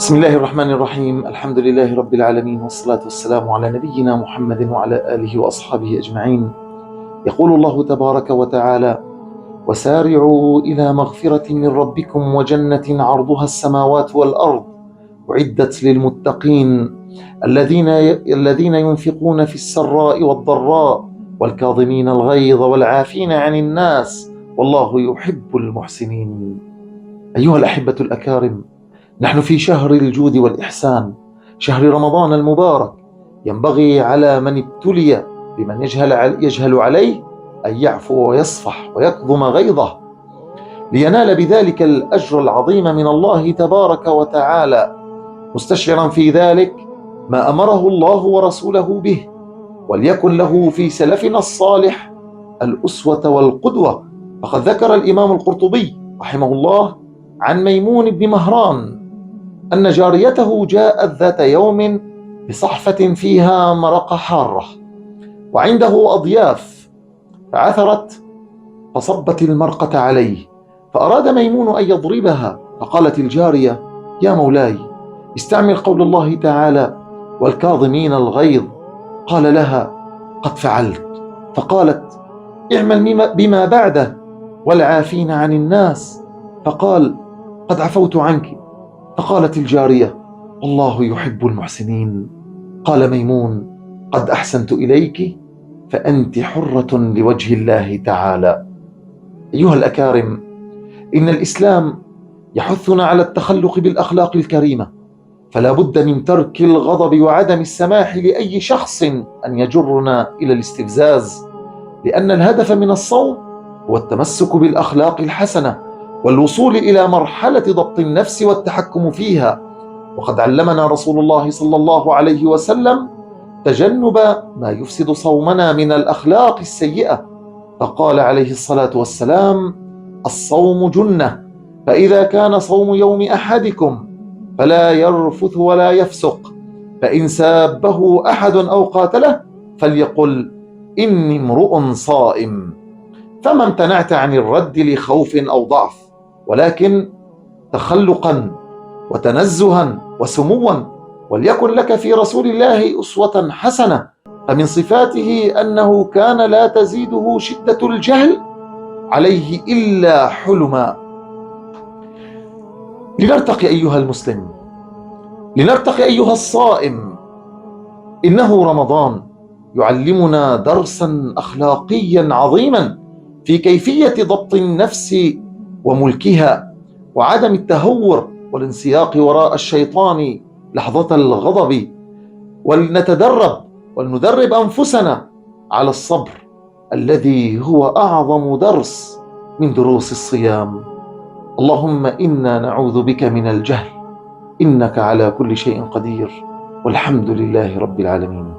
بسم الله الرحمن الرحيم. الحمد لله رب العالمين، والصلاة والسلام على نبينا محمد وعلى آله وأصحابه أجمعين. يقول الله تبارك وتعالى: وسارعوا إلى مغفرة من ربكم وجنة عرضها السماوات والأرض أعدت للمتقين الذين ينفقون في السراء والضراء والكاظمين الغيظ والعافين عن الناس والله يحب المحسنين. أيها الأحبة الأكارم، نحن في شهر الجود والإحسان، شهر رمضان المبارك. ينبغي على من ابتلي بمن يجهل عليه أن يعفو ويصفح ويكظم غيظه لينال بذلك الأجر العظيم من الله تبارك وتعالى، مستشعرا في ذلك ما أمره الله ورسوله به، وليكن له في سلفنا الصالح الأسوة والقدوة. فقد ذكر الإمام القرطبي رحمه الله عن ميمون بن مهران أن جاريته جاءت ذات يوم بصحفة فيها مرقة حارة وعنده أضياف، فعثرت فصبت المرقة عليه، فأراد ميمون أن يضربها، فقالت الجارية: يا مولاي، استعمل قول الله تعالى: والكاظمين الغيظ. قال لها: قد فعلت. فقالت: اعمل بما بعده: والعافين عن الناس. فقال: قد عفوت عنك. فقالت الجارية: والله يحب المحسنين. قال ميمون: قد أحسنت إليك، فأنت حرة لوجه الله تعالى. أيها الأكارم، إن الإسلام يحثنا على التخلق بالأخلاق الكريمة، فلا بد من ترك الغضب وعدم السماح لأي شخص أن يجرنا إلى الاستفزاز، لأن الهدف من الصوم هو التمسك بالأخلاق الحسنة والوصول إلى مرحلة ضبط النفس والتحكم فيها. وقد علمنا رسول الله صلى الله عليه وسلم تجنب ما يفسد صومنا من الأخلاق السيئة، فقال عليه الصلاة والسلام: الصوم جنة، فإذا كان صوم يوم أحدكم فلا يرفث ولا يفسق، فإن سابه أحد أو قاتله فليقل: إني امرؤ صائم. فما امتنعت عن الرد لخوف أو ضعف، ولكن تخلقا وتنزها وسموا، وليكن لك في رسول الله أسوة حسنة. فمن صفاته أنه كان لا تزيده شدة الجهل عليه إلا حلما. لنرتقي أيها المسلم، لنرتقي أيها الصائم. إنه رمضان يعلمنا درسا أخلاقيا عظيما في كيفية ضبط النفس وملكها، وعدم التهور والانسياق وراء الشيطان لحظة الغضب، ولنتدرب ولندرب أنفسنا على الصبر الذي هو أعظم درس من دروس الصيام. اللهم إنا نعوذ بك من الجهل، إنك على كل شيء قدير، والحمد لله رب العالمين.